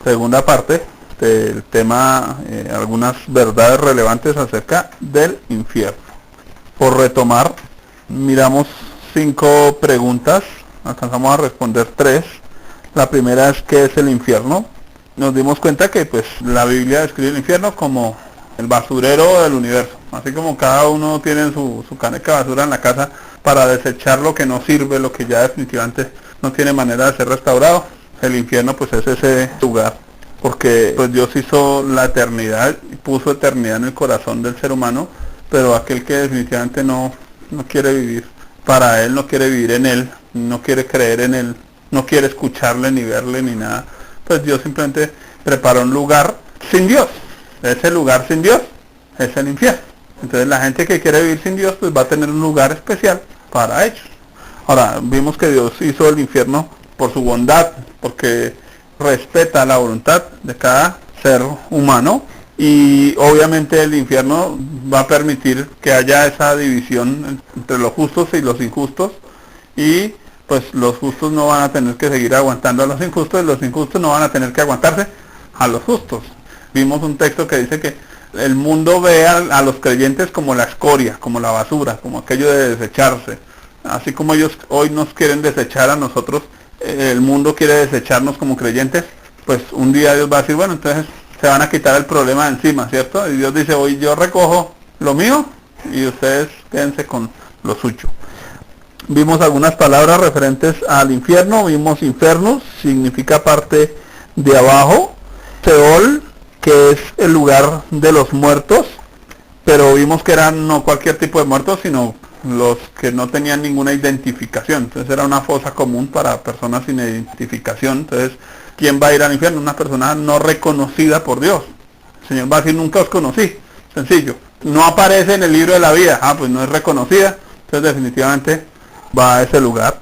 segunda parte del tema, algunas verdades relevantes acerca del infierno. Por retomar, miramos 5 preguntas, alcanzamos a responder 3. La primera es: ¿qué es el infierno? Nos dimos cuenta que pues la Biblia describe el infierno como el basurero del universo. Así como cada uno tiene su caneca de basura en la casa para desechar lo que no sirve, lo que ya definitivamente no tiene manera de ser restaurado, el infierno pues es ese lugar, porque pues Dios hizo la eternidad y puso eternidad en el corazón del ser humano, pero aquel que definitivamente no quiere vivir para Él, no quiere vivir en Él, no quiere creer en Él, no quiere escucharle ni verle ni nada, pues Dios simplemente preparó un lugar sin Dios. Ese lugar sin Dios es el infierno. Entonces la gente que quiere vivir sin Dios pues va a tener un lugar especial para ellos. Ahora, vimos que Dios hizo el infierno por su bondad, porque respeta la voluntad de cada ser humano, y obviamente el infierno va a permitir que haya esa división entre los justos y los injustos, y pues los justos no van a tener que seguir aguantando a los injustos, y los injustos no van a tener que aguantarse a los justos. Vimos un texto que dice que el mundo ve a los creyentes como la escoria, como la basura, como aquello de desecharse. Así como ellos hoy nos quieren desechar a nosotros, el mundo quiere desecharnos como creyentes, pues un día Dios va a decir, bueno, entonces se van a quitar el problema de encima, ¿cierto? Y Dios dice, hoy yo recojo lo mío y ustedes quédense con lo suyo. Vimos algunas palabras referentes al infierno. Vimos infernus, significa parte de abajo. Seol, que es el lugar de los muertos, pero vimos que eran no cualquier tipo de muertos, sino los que no tenían ninguna identificación. Entonces era una fosa común para personas sin identificación. Entonces, ¿quién va a ir al infierno? Una persona no reconocida por Dios. El Señor va a decir, nunca os conocí. Sencillo. No aparece en el libro de la vida. Pues no es reconocida. Entonces definitivamente va a ese lugar.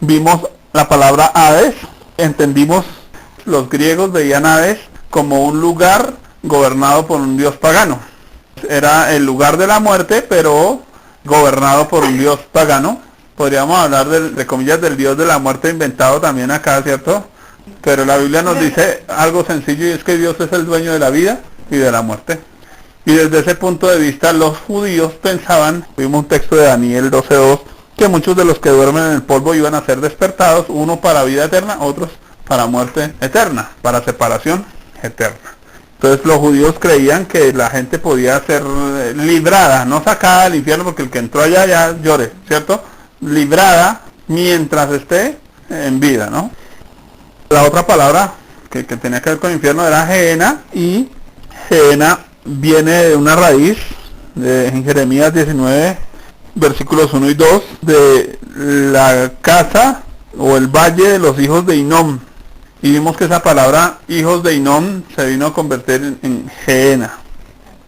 Vimos la palabra Hades. Entendimos, los griegos veían Hades como un lugar gobernado por un dios pagano. Era el lugar de la muerte, pero gobernado por un dios pagano. Podríamos hablar de comillas del dios de la muerte inventado también acá, ¿cierto? Pero la Biblia nos dice algo sencillo, y es que Dios es el dueño de la vida y de la muerte. Y desde ese punto de vista los judíos pensaban, vimos un texto de Daniel 12:2, que muchos de los que duermen en el polvo iban a ser despertados, uno para vida eterna, otros para muerte eterna, para separación eterna. Entonces los judíos creían que la gente podía ser librada, no sacada del infierno, porque el que entró allá ya llore, ¿cierto? Librada mientras esté en vida, ¿no? La otra palabra que tenía que ver con el infierno era Gehenna, y Gehenna viene de una raíz en Jeremías 19, versículos 1 y 2, de la casa o el valle de los hijos de Hinnom. Y vimos que esa palabra hijos de Hinnom se vino a convertir en Gehenna.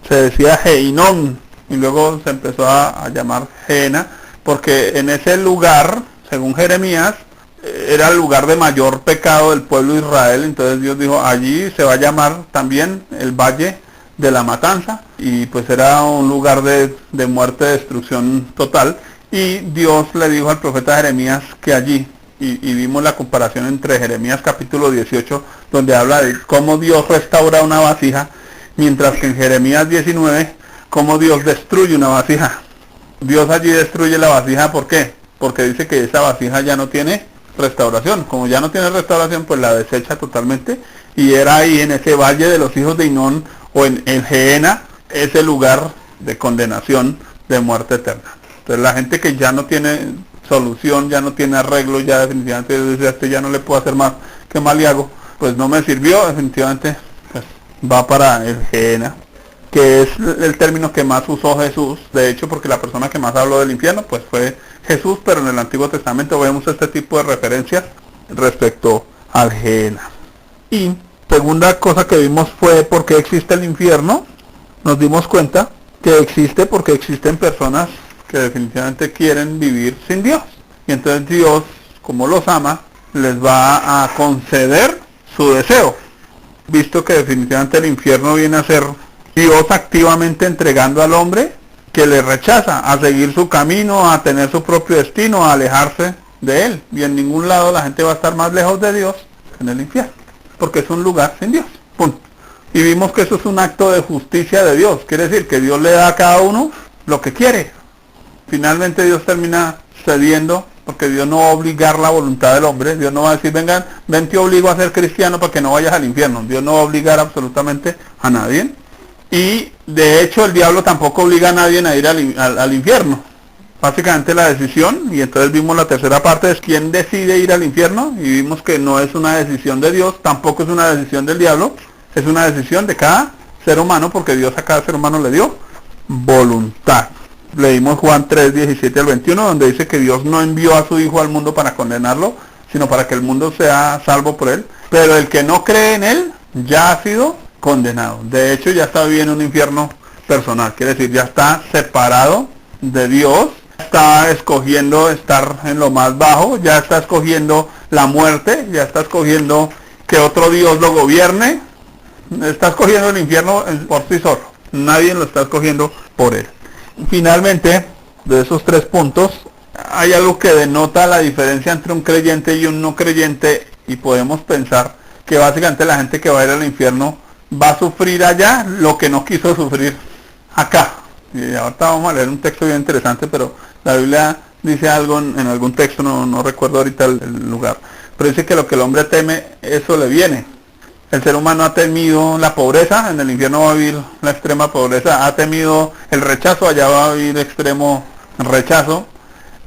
Se decía Hinnom y luego se empezó a llamar Gehenna, porque en ese lugar, según Jeremías, era el lugar de mayor pecado del pueblo de Israel. Entonces Dios dijo, allí se va a llamar también el valle de la matanza, y pues era un lugar de muerte, destrucción total. Y Dios le dijo al profeta Jeremías que allí, y vimos la comparación entre Jeremías capítulo 18, donde habla de cómo Dios restaura una vasija, mientras que en Jeremías 19, cómo Dios destruye una vasija. Dios allí destruye la vasija, ¿por qué? Porque dice que esa vasija ya no tiene restauración. Como ya no tiene restauración, pues la desecha totalmente, y era ahí en ese valle de los hijos de Hinnom, o en Gehenna, ese lugar de condenación, de muerte eterna. Entonces la gente que ya no tiene solución, ya no tiene arreglo, ya definitivamente dice, este ya no le puedo hacer más, ¿qué más le hago? Pues no me sirvió, definitivamente pues va para el Gehenna, que es el término que más usó Jesús, de hecho, porque la persona que más habló del infierno pues fue Jesús, pero en el Antiguo Testamento vemos este tipo de referencias respecto al Gehenna. Y segunda cosa que vimos fue por qué existe el infierno. Nos dimos cuenta que existe porque existen personas que definitivamente quieren vivir sin Dios, y entonces Dios, como los ama, les va a conceder su deseo, visto que definitivamente el infierno viene a ser Dios activamente entregando al hombre que le rechaza, a seguir su camino, a tener su propio destino, a alejarse de él, y en ningún lado la gente va a estar más lejos de Dios que en el infierno. porque es un lugar sin Dios. Punto. Y vimos que eso es un acto de justicia de Dios. Quiere decir que Dios le da a cada uno lo que quiere. Finalmente Dios termina cediendo, porque Dios no va a obligar la voluntad del hombre. Dios no va a decir, vengan, ven te obligo a ser cristiano para que no vayas al infierno. Dios no va a obligar absolutamente a nadie. Y de hecho el diablo tampoco obliga a nadie a ir al infierno. Básicamente la decisión, y entonces vimos la tercera parte, es quién decide ir al infierno, y vimos que no es una decisión de Dios, tampoco es una decisión del diablo, es una decisión de cada ser humano, porque Dios a cada ser humano le dio voluntad. Leímos Juan 3, 17 al 21, donde dice que Dios no envió a su Hijo al mundo para condenarlo, sino para que el mundo sea salvo por él. Pero el que no cree en él ya ha sido condenado. De hecho, ya está viviendo un infierno personal. Quiere decir, ya está separado de Dios, está escogiendo estar en lo más bajo, ya está escogiendo la muerte, ya está escogiendo que otro Dios lo gobierne. Está escogiendo el infierno por sí solo. Nadie lo está escogiendo por él. Finalmente, de esos 3 puntos, hay algo que denota la diferencia entre un creyente y un no creyente, y podemos pensar que básicamente la gente que va a ir al infierno va a sufrir allá lo que no quiso sufrir acá. Y ahorita vamos a leer un texto bien interesante, pero la Biblia dice algo en algún texto, no recuerdo ahorita el lugar, pero dice que lo que el hombre teme, eso le viene. El ser humano ha temido la pobreza, en el infierno va a vivir la extrema pobreza, ha temido el rechazo, allá va a vivir extremo rechazo,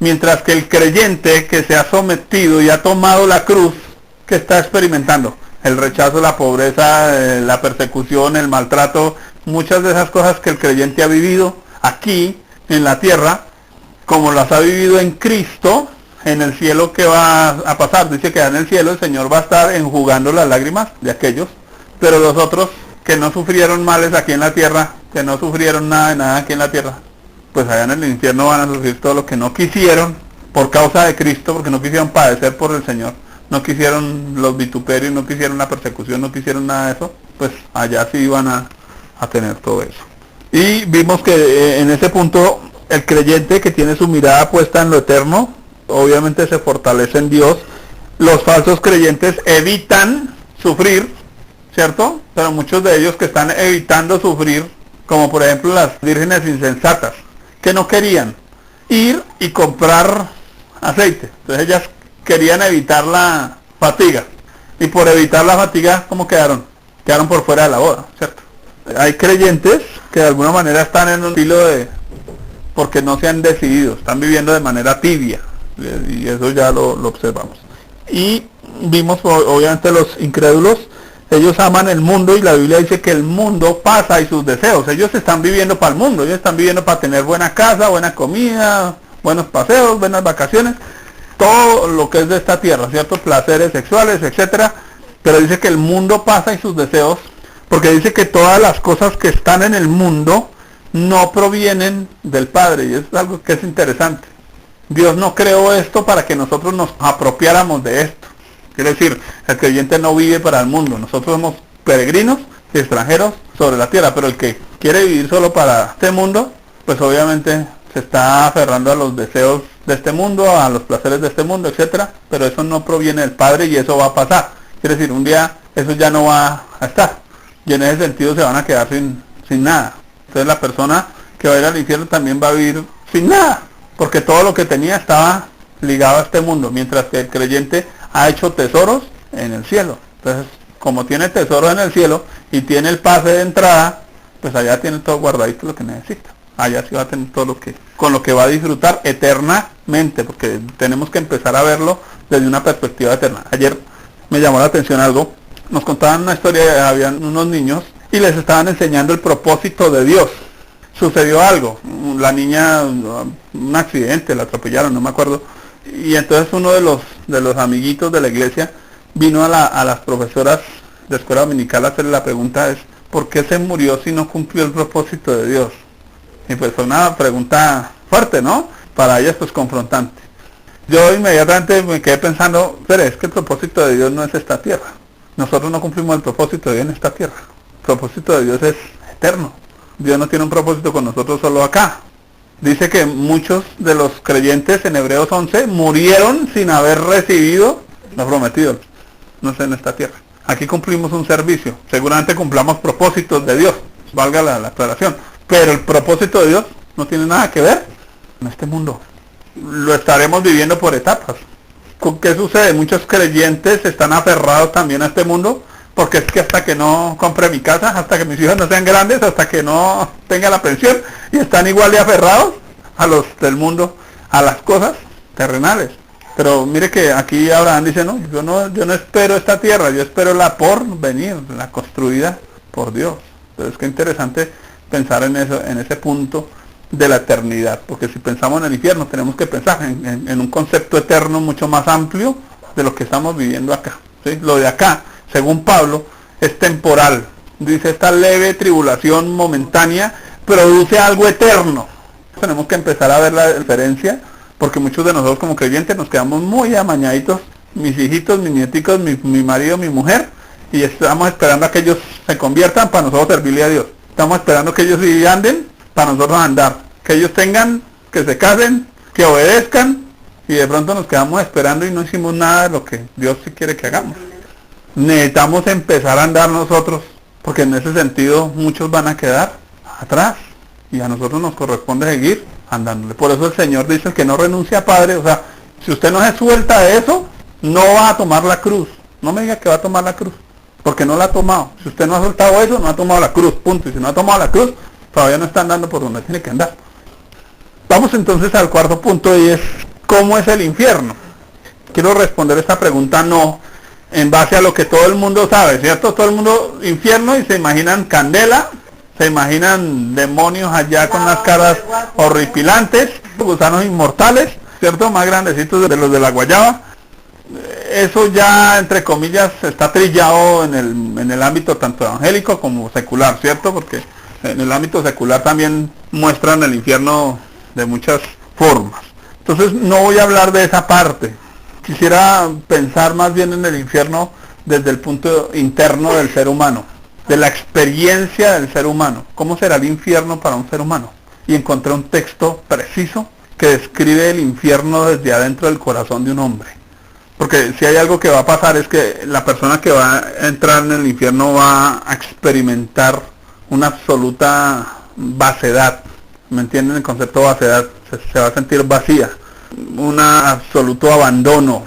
mientras que el creyente que se ha sometido y ha tomado la cruz, que está experimentando el rechazo, la pobreza, la persecución, el maltrato, muchas de esas cosas que el creyente ha vivido aquí en la tierra, como las ha vivido en Cristo, en el cielo que va a pasar. Dice que en el cielo el Señor va a estar enjugando las lágrimas de aquellos, pero los otros que no sufrieron males aquí en la tierra, que no sufrieron nada de nada aquí en la tierra, pues allá en el infierno van a sufrir todo lo que no quisieron por causa de Cristo, porque no quisieron padecer por el Señor, no quisieron los vituperios, no quisieron la persecución, no quisieron nada de eso, pues allá sí van a tener todo eso. Y vimos que en ese punto el creyente que tiene su mirada puesta en lo eterno, obviamente se fortalece en Dios. Los falsos creyentes evitan sufrir, ¿cierto? Pero muchos de ellos que están evitando sufrir, como por ejemplo las vírgenes insensatas, que no querían ir y comprar aceite. Entonces ellas querían evitar la fatiga. Y por evitar la fatiga, ¿cómo quedaron? Quedaron por fuera de la boda, ¿cierto? Hay creyentes que de alguna manera están en un estilo de... porque no se han decidido, están viviendo de manera tibia. Y eso ya lo observamos. Y vimos obviamente los incrédulos, ellos aman el mundo, y la Biblia dice que el mundo pasa y sus deseos. Ellos están viviendo para el mundo, ellos están viviendo para tener buena casa, buena comida, buenos paseos, buenas vacaciones, todo lo que es de esta tierra, ¿cierto? Placeres sexuales, etcétera. Pero dice que el mundo pasa y sus deseos, porque dice que todas las cosas que están en el mundo no provienen del Padre, y eso es algo que es interesante. Dios no creó esto para que nosotros nos apropiáramos de esto. Quiere decir, el creyente no vive para el mundo. Nosotros somos peregrinos y extranjeros sobre la tierra, pero el que quiere vivir solo para este mundo, pues obviamente se está aferrando a los deseos de este mundo, a los placeres de este mundo, etcétera. Pero eso no proviene del Padre, y eso va a pasar. Quiere decir, un día eso ya no va a estar, y en ese sentido se van a quedar sin nada. Entonces la persona que va a ir al infierno también va a vivir sin nada, porque todo lo que tenía estaba ligado a este mundo, mientras que el creyente ha hecho tesoros en el cielo. Entonces, como tiene tesoros en el cielo y tiene el pase de entrada, pues allá tiene todo guardadito lo que necesita. Allá sí va a tener todo con lo que va a disfrutar eternamente, porque tenemos que empezar a verlo desde una perspectiva eterna. Ayer me llamó la atención algo, nos contaban una historia, habían unos niños y les estaban enseñando el propósito de Dios. Sucedió algo, la niña, un accidente, la atropellaron, no me acuerdo, y entonces uno de los amiguitos de la iglesia vino a las profesoras de escuela dominical a hacerle la pregunta, ¿por qué se murió si no cumplió el propósito de Dios? Y pues fue una pregunta fuerte, ¿no? Para ellas pues confrontante. Yo inmediatamente me quedé pensando, pero es que el propósito de Dios no es esta tierra. Nosotros no cumplimos el propósito de Dios en esta tierra. El propósito de Dios es eterno. Dios no tiene un propósito con nosotros solo acá. Dice que muchos de los creyentes en Hebreos 11 murieron sin haber recibido lo prometido, no sé, en esta tierra. Aquí cumplimos un servicio, seguramente cumplamos propósitos de Dios, valga la aclaración, pero el propósito de Dios no tiene nada que ver en este mundo. Lo estaremos viviendo por etapas. ¿Qué sucede? Muchos creyentes están aferrados también a este mundo, porque es que hasta que no compre mi casa, hasta que mis hijos no sean grandes, hasta que no tenga la pensión, y están igual de aferrados a los del mundo, a las cosas terrenales. Pero mire que aquí Abraham dice, no, yo no espero esta tierra, yo espero la por venir, la construida por Dios. Entonces qué interesante pensar en eso, en ese punto de la eternidad, porque si pensamos en el infierno tenemos que pensar en un concepto eterno mucho más amplio de lo que estamos viviendo acá, ¿sí? Lo de acá, según Pablo, es temporal. Dice, esta leve tribulación momentánea produce algo eterno. Tenemos que empezar a ver la diferencia, porque muchos de nosotros como creyentes nos quedamos muy amañaditos, mis hijitos, mis nieticos, mi marido, mi mujer, y estamos esperando a que ellos se conviertan para nosotros servirle a Dios. Estamos esperando que ellos sí anden para nosotros andar, que ellos tengan, que se casen, que obedezcan, y de pronto nos quedamos esperando y no hicimos nada de lo que Dios sí quiere que hagamos. Necesitamos empezar a andar nosotros, porque en ese sentido muchos van a quedar atrás, y a nosotros nos corresponde seguir andándole. Por eso el Señor dice, el que no renuncia a Padre, o sea, si usted no se suelta de eso, no va a tomar la cruz. No me diga que va a tomar la cruz, porque no la ha tomado. Si usted no ha soltado eso, no ha tomado la cruz, punto. Y si no ha tomado la cruz, todavía no está andando por donde tiene que andar. Vamos entonces al cuarto punto, y es, ¿cómo es el infierno? Quiero responder esta pregunta no en base a lo que todo el mundo sabe, ¿cierto? Todo el mundo infierno y se imaginan candela, se imaginan demonios allá con unas caras horripilantes, gusanos inmortales, ¿cierto? Más grandecitos de los de la guayaba. Eso ya, entre comillas, está trillado en el ámbito tanto evangélico como secular, ¿cierto? Porque en el ámbito secular también muestran el infierno de muchas formas. Entonces no voy a hablar de esa parte. Quisiera pensar más bien en el infierno desde el punto interno del ser humano, de la experiencia del ser humano. ¿Cómo será el infierno para un ser humano? Y encontré un texto preciso que describe el infierno desde adentro del corazón de un hombre. Porque si hay algo que va a pasar es que la persona que va a entrar en el infierno va a experimentar una absoluta vacedad. ¿Me entienden el concepto de vacedad? Se va a sentir vacía. Un absoluto abandono,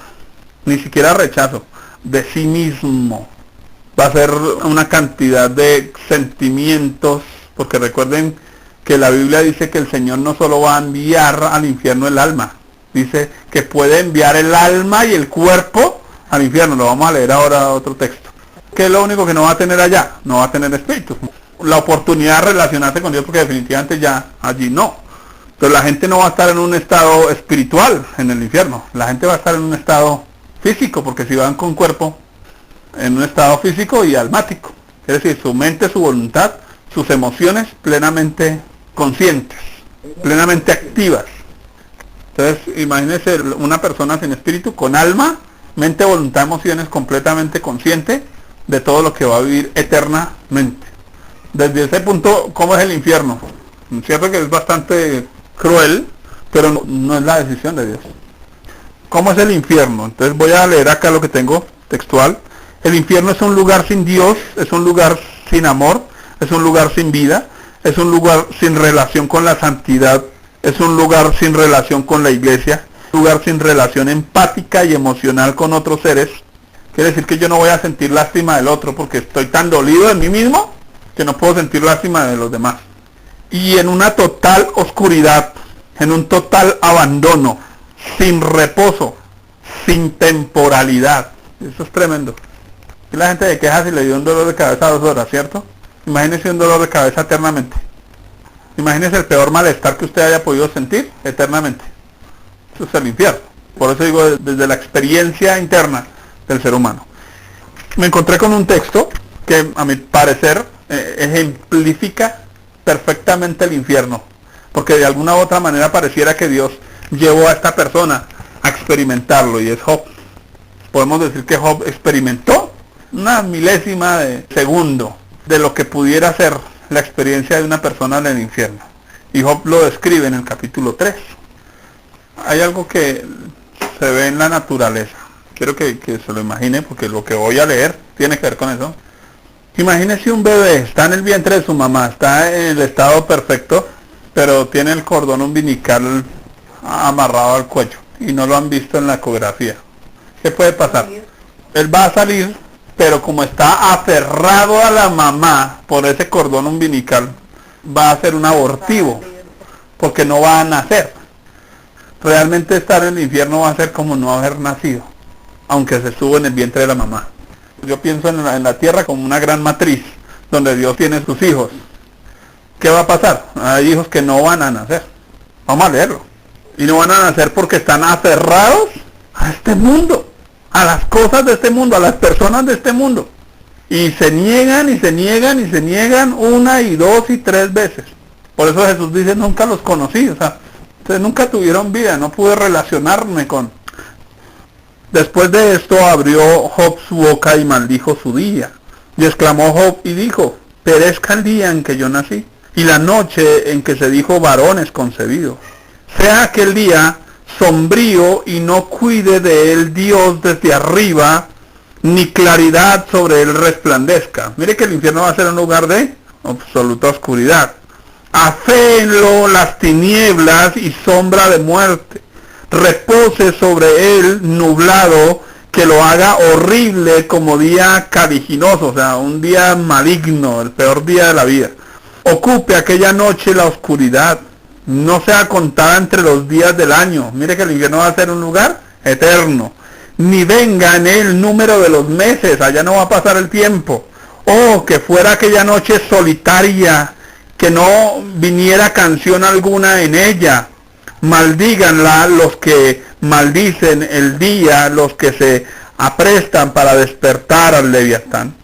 ni siquiera rechazo, de sí mismo. Va a ser una cantidad de sentimientos, porque recuerden que la Biblia dice que el Señor no solo va a enviar al infierno el alma, dice que puede enviar el alma y el cuerpo al infierno. Lo vamos a leer ahora otro texto. ¿Qué es lo único que no va a tener allá? No va a tener espíritu. La oportunidad de relacionarse con Dios, porque definitivamente ya allí no. Pero la gente no va a estar en un estado espiritual en el infierno. La gente va a estar en un estado físico, porque si van con cuerpo, en un estado físico y almático. Es decir, su mente, su voluntad, sus emociones plenamente conscientes, plenamente activas. Entonces, imagínense una persona sin espíritu, con alma, mente, voluntad, emociones, completamente consciente de todo lo que va a vivir eternamente. Desde ese punto, ¿cómo es el infierno? Es cierto que es bastante cruel, pero no es la decisión de Dios. ¿Cómo es el infierno? Entonces voy a leer acá lo que tengo textual. El infierno es un lugar sin Dios, es un lugar sin amor, es un lugar sin vida, es un lugar sin relación con la santidad, es un lugar sin relación con la iglesia, un lugar sin relación empática y emocional con otros seres. Quiere decir que yo no voy a sentir lástima del otro porque estoy tan dolido de mí mismo que no puedo sentir lástima de los demás. Y en una total oscuridad, en un total abandono, sin reposo, sin temporalidad. Eso es tremendo. Y la gente se queja si le dio un dolor de cabeza 2 horas, ¿cierto? Imagínese un dolor de cabeza eternamente. Imagínese el peor malestar que usted haya podido sentir eternamente. Eso es el infierno. Por eso digo, desde la experiencia interna del ser humano. Me encontré con un texto que, a mi parecer, ejemplifica perfectamente el infierno, porque de alguna u otra manera pareciera que Dios llevó a esta persona a experimentarlo, y es Job. Podemos decir que Job experimentó una milésima de segundo de lo que pudiera ser la experiencia de una persona en el infierno, y Job lo describe en el capítulo 3. Hay algo que se ve en la naturaleza, quiero que se lo imagine, porque lo que voy a leer tiene que ver con eso. Imagínese un bebé, está en el vientre de su mamá, está en el estado perfecto, pero tiene el cordón umbilical amarrado al cuello y no lo han visto en la ecografía. ¿Qué puede pasar? Él va a salir, pero como está aferrado a la mamá por ese cordón umbilical, va a ser un abortivo, porque no va a nacer. Realmente estar en el infierno va a ser como no haber nacido, aunque se estuvo en el vientre de la mamá. Yo pienso en la tierra como una gran matriz, donde Dios tiene sus hijos. ¿Qué va a pasar? Hay hijos que no van a nacer. Vamos a leerlo. Y no van a nacer porque están aferrados a este mundo, a las cosas de este mundo, a las personas de este mundo. Y se niegan, y se niegan, y se niegan una y dos y tres veces. Por eso Jesús dice, nunca los conocí. O sea, ustedes nunca tuvieron vida, no pude relacionarme con... Después de esto abrió Job su boca y maldijo su día. Y exclamó Job y dijo, perezca el día en que yo nací, y la noche en que se dijo varones concebidos. Sea aquel día sombrío y no cuide de él Dios desde arriba, ni claridad sobre él resplandezca. Mire que el infierno va a ser un lugar de absoluta oscuridad. Aféenlo las tinieblas y sombra de muerte. Repose sobre él nublado, que lo haga horrible como día caliginoso, o sea, un día maligno, el peor día de la vida. Ocupe aquella noche la oscuridad, no sea contada entre los días del año. Mire que el infierno va a ser un lugar eterno. Ni venga en él número de los meses, allá no va a pasar el tiempo. Oh, que fuera aquella noche solitaria, que no viniera canción alguna en ella. Maldíganla los que maldicen el día, los que se aprestan para despertar al Leviatán.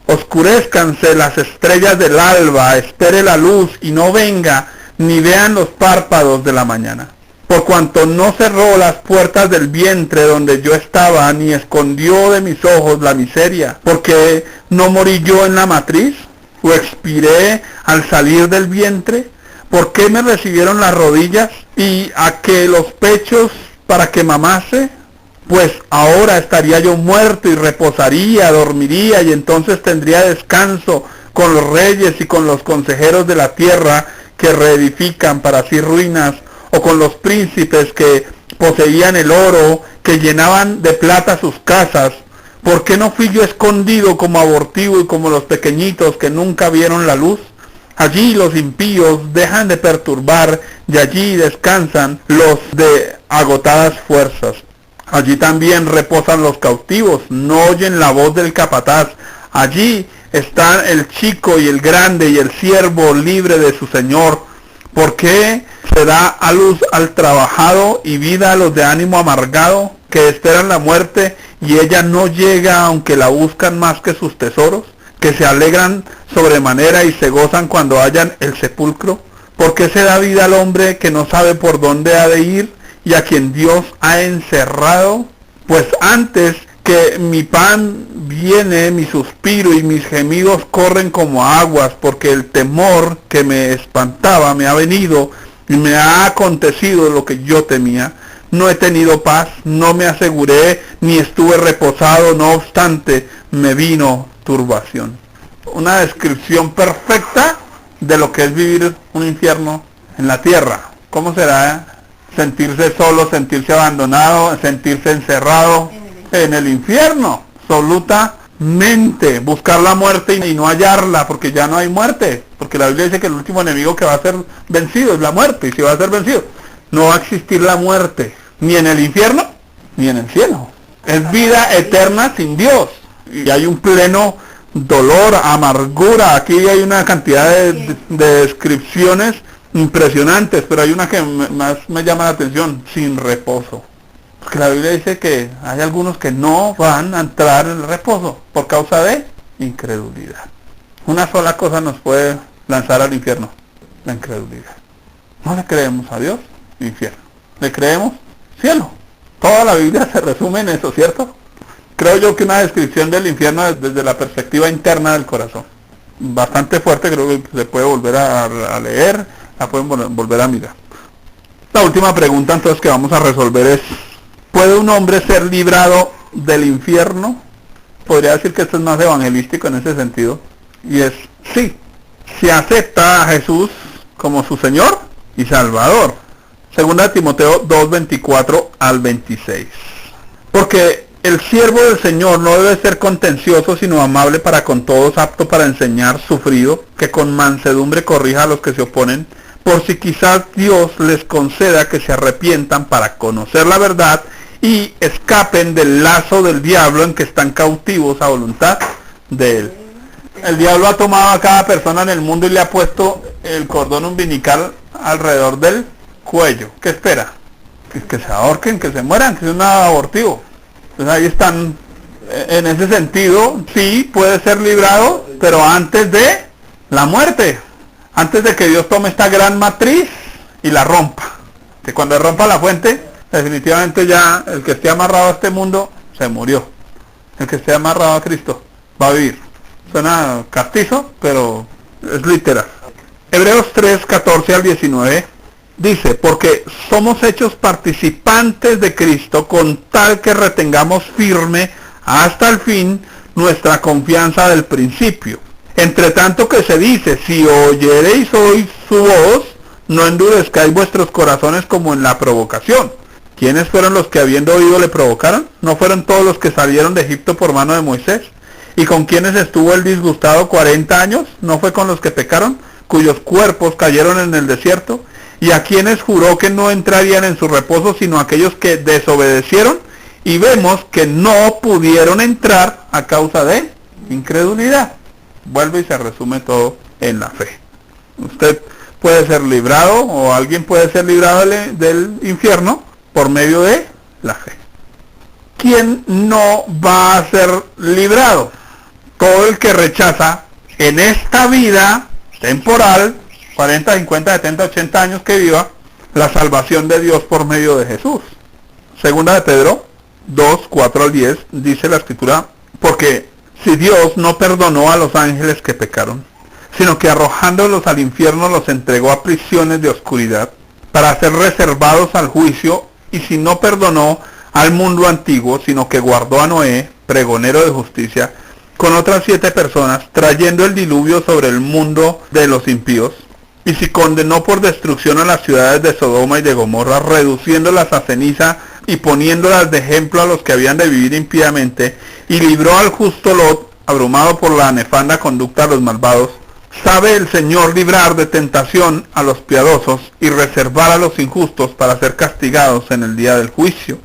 Oscurezcanse las estrellas del alba, espere la luz y no venga, ni vean los párpados de la mañana. Por cuanto no cerró las puertas del vientre donde yo estaba, ni escondió de mis ojos la miseria, porque no morí yo en la matriz, o expiré al salir del vientre. ¿Por qué me recibieron las rodillas y a que los pechos para que mamase? Pues ahora estaría yo muerto y reposaría, dormiría, y entonces tendría descanso con los reyes y con los consejeros de la tierra que reedifican para sí ruinas, o con los príncipes que poseían el oro, que llenaban de plata sus casas. ¿Por qué no fui yo escondido como abortivo y como los pequeñitos que nunca vieron la luz? Allí los impíos dejan de perturbar, y allí descansan los de agotadas fuerzas. Allí también reposan los cautivos, no oyen la voz del capataz. Allí están el chico y el grande y el siervo libre de su señor. ¿Por qué se da a luz al trabajado y vida a los de ánimo amargado, que esperan la muerte y ella no llega aunque la buscan más que sus tesoros? Que se alegran sobremanera y se gozan cuando hallan el sepulcro. ¿Por qué se da vida al hombre que no sabe por dónde ha de ir y a quien Dios ha encerrado? Pues antes que mi pan viene mi suspiro y mis gemidos corren como aguas, porque el temor que me espantaba me ha venido y me ha acontecido lo que yo temía. No he tenido paz, no me aseguré, ni estuve reposado, no obstante me vino turbación. Una descripción perfecta de lo que es vivir un infierno en la tierra. ¿Cómo será sentirse solo, sentirse abandonado, sentirse encerrado en el infierno? Absolutamente. Buscar la muerte y no hallarla, porque ya no hay muerte. Porque la Biblia dice que el último enemigo que va a ser vencido es la muerte. Y si va a ser vencido, no va a existir la muerte, ni en el infierno, ni en el cielo. Es vida eterna sin Dios. Y hay un pleno dolor, amargura. Aquí hay una cantidad de descripciones impresionantes, pero hay una que más me llama la atención: sin reposo. Porque la Biblia dice que hay algunos que no van a entrar en el reposo por causa de incredulidad. Una sola cosa nos puede lanzar al infierno: la incredulidad. No le creemos a Dios, infierno. Le creemos, cielo. Toda la Biblia se resume en eso, ¿cierto? Creo yo que una descripción del infierno desde la perspectiva interna del corazón. Bastante fuerte, creo que se puede volver a leer, la pueden volver a mirar. La última pregunta entonces que vamos a resolver es: ¿puede un hombre ser librado del infierno, podría decir que esto es más evangelístico en ese sentido, y es sí, si acepta a Jesús como su Señor y Salvador. Segunda de Timoteo 2:24 al 26. Porque el siervo del Señor no debe ser contencioso, sino amable para con todos, apto para enseñar, sufrido, que con mansedumbre corrija a los que se oponen, por si quizás Dios les conceda que se arrepientan para conocer la verdad y escapen del lazo del diablo en que están cautivos a voluntad de él. El diablo ha tomado a cada persona en el mundo y le ha puesto el cordón umbilical alrededor del cuello. ¿Qué espera? Que se ahorquen, que se mueran, que es un abortivo. Entonces ahí están. En ese sentido, sí, puede ser librado, pero antes de la muerte. Antes de que Dios tome esta gran matriz y la rompa. Que cuando rompa la fuente, definitivamente ya el que esté amarrado a este mundo se murió. El que esté amarrado a Cristo va a vivir. Suena castizo, pero es literal. Hebreos 3:14 al 19 dice: porque somos hechos participantes de Cristo, con tal que retengamos firme hasta el fin nuestra confianza del principio. Entre tanto que se dice: si oyereis hoy su voz, no endurezcáis vuestros corazones como en la provocación. ¿Quiénes fueron los que habiendo oído le provocaron? ¿No fueron todos los que salieron de Egipto por mano de Moisés? ¿Y con quienes estuvo el disgustado 40 años? ¿No fue con los que pecaron, cuyos cuerpos cayeron en el desierto? ¿Y a quienes juró que no entrarían en su reposo, sino aquellos que desobedecieron? Y vemos que no pudieron entrar a causa de incredulidad. Vuelve y se resume todo en la fe. Usted puede ser librado, o alguien puede ser librado del infierno por medio de la fe. ¿Quién no va a ser librado? Todo el que rechaza en esta vida temporal, 40, 50, 70, 80 años que viva, la salvación de Dios por medio de Jesús. Segunda de Pedro 2:4 al 10 dice la escritura: porque si Dios no perdonó a los ángeles que pecaron, sino que arrojándolos al infierno los entregó a prisiones de oscuridad, para ser reservados al juicio, y si no perdonó al mundo antiguo, sino que guardó a Noé, pregonero de justicia, con otras 7 personas, trayendo el diluvio sobre el mundo de los impíos, y si condenó por destrucción a las ciudades de Sodoma y de Gomorra, reduciéndolas a ceniza y poniéndolas de ejemplo a los que habían de vivir impíamente, y libró al justo Lot, abrumado por la nefanda conducta de los malvados, sabe el Señor librar de tentación a los piadosos y reservar a los injustos para ser castigados en el día del juicio,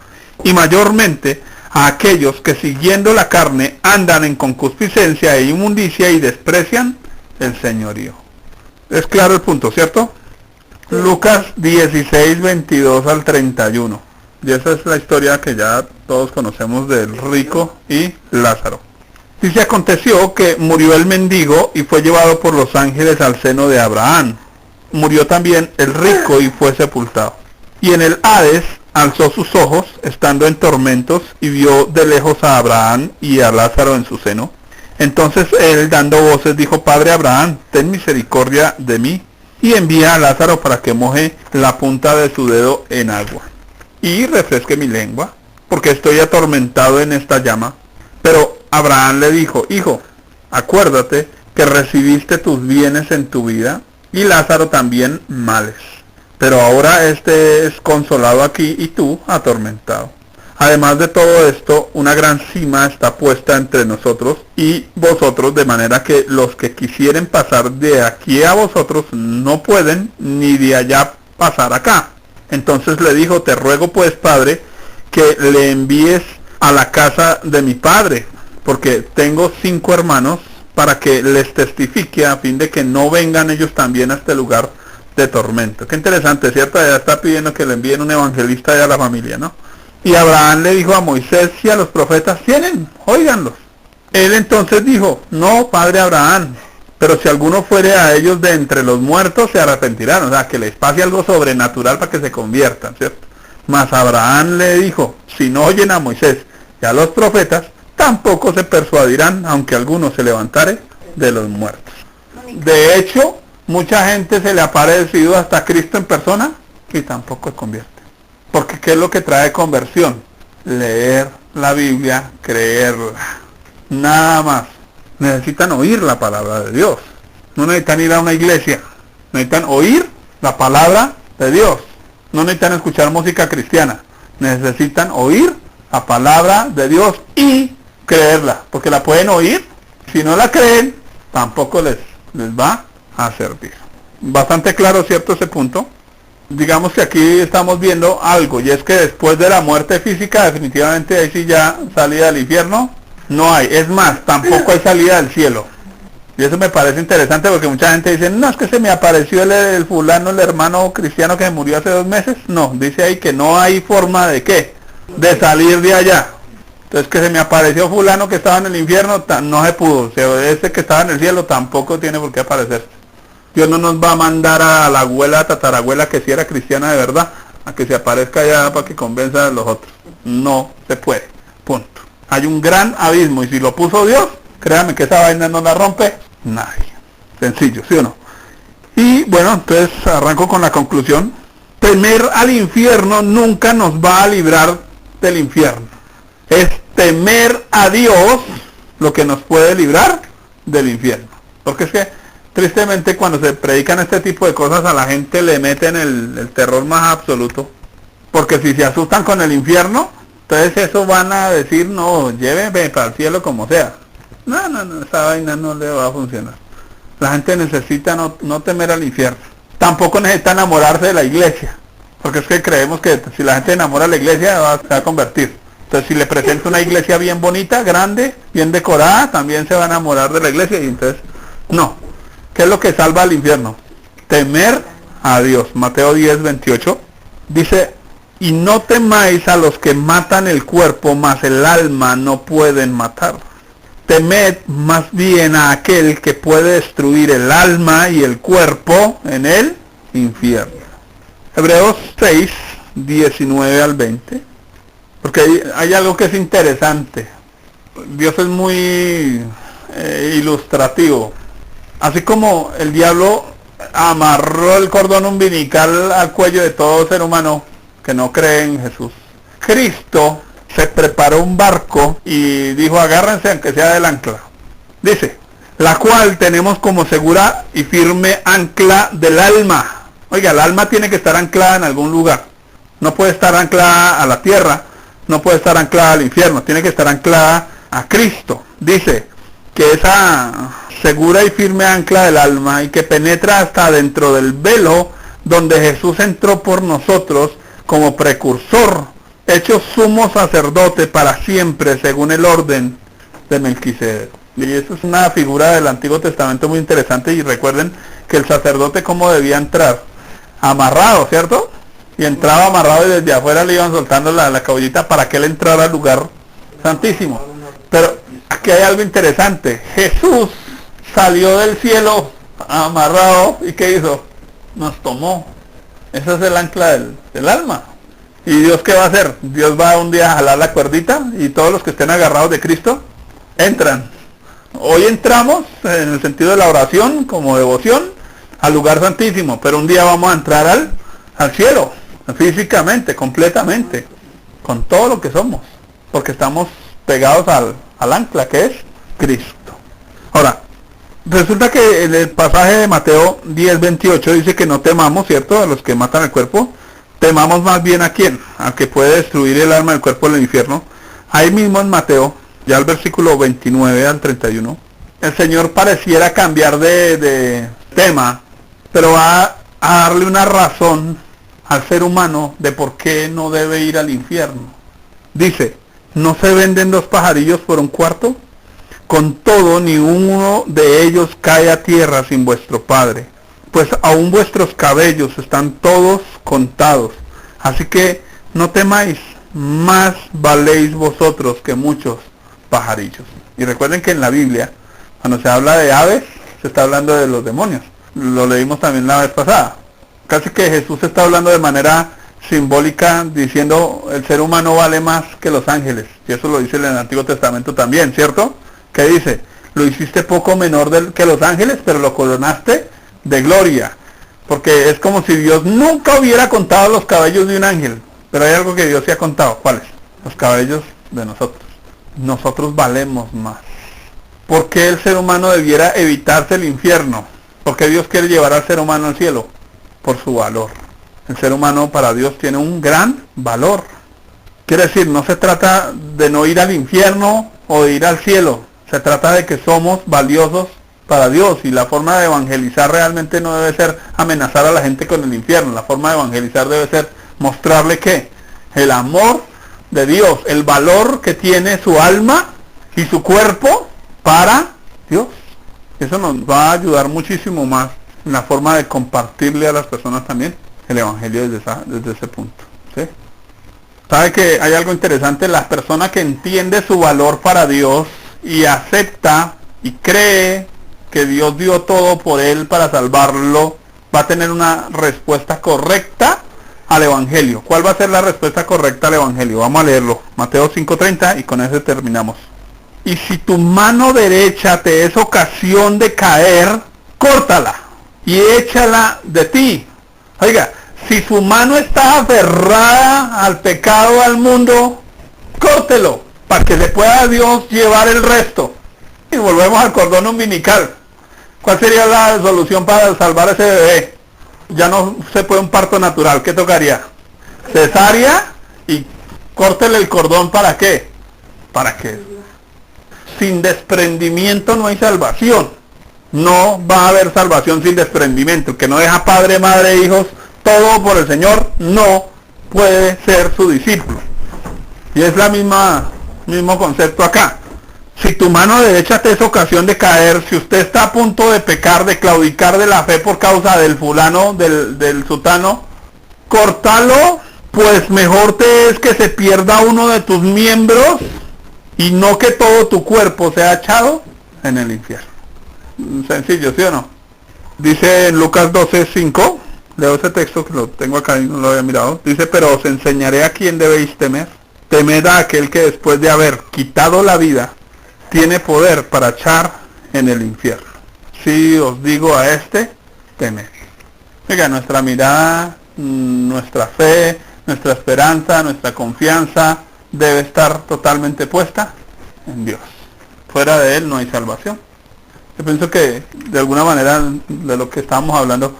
y mayormente a aquellos que siguiendo la carne andan en concupiscencia e inmundicia y desprecian el señorío. Es claro el punto, ¿cierto? Lucas 16, 22 al 31. Y esa es la historia que ya todos conocemos del rico y Lázaro. Dice: aconteció que murió el mendigo y fue llevado por los ángeles al seno de Abraham. Murió también el rico y fue sepultado. Y en el Hades alzó sus ojos, estando en tormentos, y vio de lejos a Abraham y a Lázaro en su seno. Entonces él, dando voces, dijo: Padre Abraham, ten misericordia de mí, y envía a Lázaro para que moje la punta de su dedo en agua, y refresque mi lengua, porque estoy atormentado en esta llama. Pero Abraham le dijo: Hijo, acuérdate que recibiste tus bienes en tu vida, y Lázaro también males. Pero ahora este es consolado aquí, y tú atormentado. Además de todo esto, una gran cima está puesta entre nosotros y vosotros, de manera que los que quisieren pasar de aquí a vosotros no pueden, ni de allá pasar acá. Entonces le dijo: te ruego pues, Padre, que le envíes a la casa de mi padre, porque tengo 5 hermanos, para que les testifique, a fin de que no vengan ellos también a este lugar de tormento. Qué interesante, ¿cierto? Ya está pidiendo que le envíen un evangelista a la familia, ¿no? Y Abraham le dijo a Moisés y a los profetas: tienen, óiganlos. Él entonces dijo: no, padre Abraham, pero si alguno fuere a ellos de entre los muertos, se arrepentirán. O sea, que les pase algo sobrenatural para que se conviertan, ¿cierto? Mas Abraham le dijo: si no oyen a Moisés y a los profetas, tampoco se persuadirán, aunque alguno se levantare de los muertos. De hecho, mucha gente se le ha parecido hasta Cristo en persona y tampoco se convierte. Porque ¿qué es lo que trae conversión? Leer la Biblia, creerla. Nada más. Necesitan oír la palabra de Dios. No necesitan ir a una iglesia. Necesitan oír la palabra de Dios. No necesitan escuchar música cristiana. Necesitan oír la palabra de Dios y creerla. Porque la pueden oír. Si no la creen, tampoco les va a servir. Bastante claro, ¿cierto? Ese punto. Digamos que aquí estamos viendo algo, y es que después de la muerte física, definitivamente ahí sí ya salida del infierno no hay. Es más, tampoco hay salida del cielo. Y eso me parece interesante porque mucha gente dice, no, es que se me apareció el fulano, el hermano cristiano que murió hace 2 meses. No, dice ahí que no hay forma de ¿qué? De salir de allá. Entonces que se me apareció fulano que estaba en el infierno, no se pudo. O sea, ese que estaba en el cielo tampoco tiene por qué aparecer. Dios no nos va a mandar a la abuela, tatarabuela que si era cristiana de verdad, a que se aparezca allá para que convenza a los otros. No se puede. Punto. Hay un gran abismo y si lo puso Dios, créanme que esa vaina no la rompe nadie. Sencillo, ¿sí o no? Y bueno, entonces arranco con la conclusión. Temer al infierno nunca nos va a librar del infierno. Es temer a Dios lo que nos puede librar del infierno. Porque es que tristemente cuando se predican este tipo de cosas a la gente le meten el terror más absoluto. Porque si se asustan con el infierno, entonces eso van a decir, no, llévenme para el cielo como sea. No, esa vaina no le va a funcionar. La gente necesita no temer al infierno. Tampoco necesita enamorarse de la iglesia. Porque es que creemos que si la gente enamora de la iglesia se va a convertir. Entonces si le presenta una iglesia bien bonita, grande, bien decorada, también se va a enamorar de la iglesia y entonces, no. ¿Qué es lo que salva al infierno? Temer a Dios. Mateo 10:28 dice, y no temáis a los que matan el cuerpo, mas el alma no pueden matar. Temed más bien a aquel que puede destruir el alma y el cuerpo en el infierno. Hebreos 6:19-20. Porque hay algo que es interesante. Dios es muy ilustrativo. Así como el diablo amarró el cordón umbilical al cuello de todo ser humano que no cree en Jesús, Cristo se preparó un barco y dijo, agárrense aunque sea del ancla. Dice, la cual tenemos como segura y firme ancla del alma. Oiga, el alma tiene que estar anclada en algún lugar. No puede estar anclada a la tierra, no puede estar anclada al infierno, tiene que estar anclada a Cristo. Dice que esa segura y firme ancla del alma y que penetra hasta dentro del velo donde Jesús entró por nosotros como precursor, hecho sumo sacerdote para siempre según el orden de Melquisedec. Y eso es una figura del Antiguo Testamento muy interesante. Y recuerden que el sacerdote cómo debía entrar, amarrado, ¿cierto? Y entraba amarrado y desde afuera le iban soltando la cabullita para que él entrara al lugar santísimo. Pero aquí hay algo interesante. Jesús salió del cielo amarrado y ¿qué hizo? Nos tomó. Ese es el ancla del alma. ¿Y Dios qué va a hacer? Dios va un día a jalar la cuerdita y todos los que estén agarrados de Cristo entran. Hoy entramos en el sentido de la oración como devoción al lugar santísimo, pero un día vamos a entrar al cielo, físicamente, completamente, con todo lo que somos, porque estamos pegados al ancla que es Cristo. Ahora, resulta que en el pasaje de Mateo 10:28 dice que no temamos, ¿cierto?, a los que matan el cuerpo. Temamos más bien a quién, al que puede destruir el alma del cuerpo del infierno. Ahí mismo en Mateo, ya el versículo 29 al 31, el Señor pareciera cambiar de tema, pero va a darle una razón al ser humano de por qué no debe ir al infierno. Dice, ¿no se venden 2 pajarillos por 1 cuarto? Con todo, ni uno de ellos cae a tierra sin vuestro Padre, pues aún vuestros cabellos están todos contados. Así que no temáis, más valéis vosotros que muchos pajarillos. Y recuerden que en la Biblia, cuando se habla de aves, se está hablando de los demonios. Lo leímos también la vez pasada. Casi que Jesús está hablando de manera simbólica, diciendo el ser humano vale más que los ángeles. Y eso lo dice en el Antiguo Testamento también, ¿cierto? ¿Qué dice? Lo hiciste poco menor que los ángeles, pero lo coronaste de gloria. Porque es como si Dios nunca hubiera contado los cabellos de un ángel. Pero hay algo que Dios sí ha contado. ¿Cuáles? Los cabellos de nosotros. Nosotros valemos más. ¿Por qué el ser humano debiera evitarse el infierno? ¿Por qué Dios quiere llevar al ser humano al cielo? Por su valor. El ser humano para Dios tiene un gran valor. Quiere decir, no se trata de no ir al infierno o de ir al cielo. Se trata de que somos valiosos para Dios, y la forma de evangelizar realmente no debe ser amenazar a la gente con el infierno. La forma de evangelizar debe ser mostrarle que el amor de Dios, el valor que tiene su alma y su cuerpo para Dios. Eso nos va a ayudar muchísimo más en la forma de compartirle a las personas también el evangelio desde ese punto, ¿sí? ¿Sabe que hay algo interesante? La persona que entiende su valor para Dios y acepta y cree que Dios dio todo por él para salvarlo, va a tener una respuesta correcta al evangelio. ¿Cuál va a ser la respuesta correcta al evangelio? Vamos a leerlo. Mateo 5:30, y con eso terminamos. Y si tu mano derecha te es ocasión de caer, córtala y échala de ti. Oiga, si su mano está aferrada al pecado, al mundo, córtelo para que le pueda Dios llevar el resto. Y volvemos al cordón umbilical. ¿Cuál sería la solución para salvar a ese bebé? Ya no se puede un parto natural. ¿Qué tocaría? Cesárea, y córtele el cordón. ¿Para qué? Para que sin desprendimiento no hay salvación. No va a haber salvación sin desprendimiento. El que no deja padre, madre, hijos, todo por el Señor, no puede ser su discípulo. Y es la mismo concepto acá. Si tu mano derecha te es ocasión de caer, si usted está a punto de pecar, de claudicar de la fe por causa del fulano, del sutano, córtalo, pues mejor te es que se pierda uno de tus miembros y no que todo tu cuerpo sea echado en el infierno. Sencillo, ¿sí o no? Dice en Lucas 12:5, leo ese texto que lo tengo acá y no lo había mirado. Dice, pero os enseñaré a quién debéis temer. Temed a aquel que después de haber quitado la vida, tiene poder para echar en el infierno. Si os digo a este, temed. Oiga, nuestra mirada, nuestra fe, nuestra esperanza, nuestra confianza debe estar totalmente puesta en Dios. Fuera de Él no hay salvación. Yo pienso que de alguna manera de lo que estábamos hablando,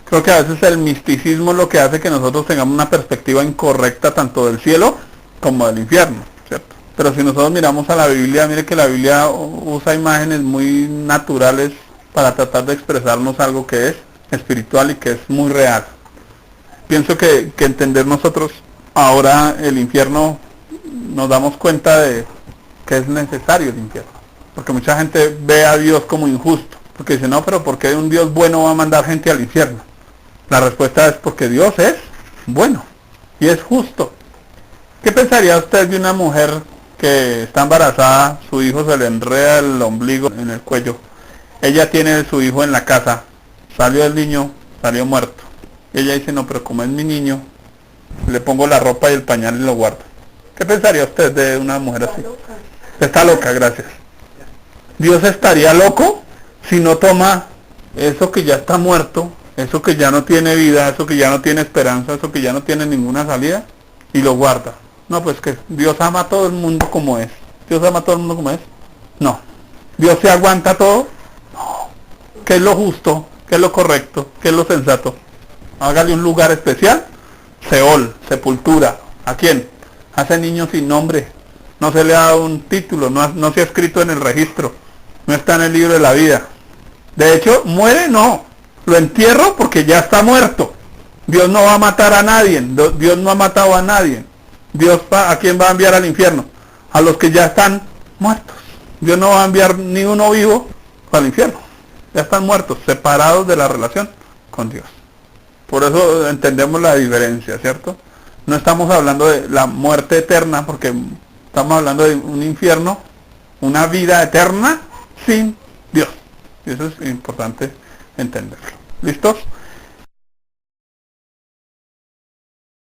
creo que a veces el misticismo es lo que hace que nosotros tengamos una perspectiva incorrecta tanto del cielo como del infierno, ¿cierto? Pero si nosotros miramos a la Biblia, mire que la Biblia usa imágenes muy naturales para tratar de expresarnos algo que es espiritual y que es muy real. Pienso que entender nosotros ahora el infierno, nos damos cuenta de que es necesario el infierno. Porque mucha gente ve a Dios como injusto. Porque dice, no, pero ¿por qué un Dios bueno va a mandar gente al infierno? La respuesta es porque Dios es bueno y es justo. ¿Qué pensaría usted de una mujer que está embarazada, su hijo se le enreda el ombligo en el cuello? Ella tiene su hijo en la casa, salió el niño, salió muerto. Y ella dice, no, pero como es mi niño, le pongo la ropa y el pañal y lo guardo. ¿Qué pensaría usted de una mujer así? Está loca, gracias. Dios estaría loco si no toma eso que ya está muerto, eso que ya no tiene vida, eso que ya no tiene esperanza, eso que ya no tiene ninguna salida, y lo guarda. No, pues que Dios ama a todo el mundo como es. ¿Dios ama a todo el mundo como es? No. ¿Dios se aguanta todo? No. ¿Qué es lo justo? ¿Qué es lo correcto? ¿Qué es lo sensato? Hágale un lugar especial. Seol, sepultura. ¿A quién? A ese niño sin nombre. No se le ha dado un título, no se ha escrito en el registro, no está en el libro de la vida. De hecho, muere no. Lo entierro porque ya está muerto. Dios no va a matar a nadie. Dios no ha matado a nadie. Dios ¿a quién va a enviar al infierno? A los que ya están muertos. Dios no va a enviar ni uno vivo al infierno. Ya están muertos, separados de la relación con Dios. Por eso entendemos la diferencia, ¿cierto? No estamos hablando de la muerte eterna, porque estamos hablando de un infierno, una vida eterna sin Dios. Y eso es importante entenderlo. ¿Listos?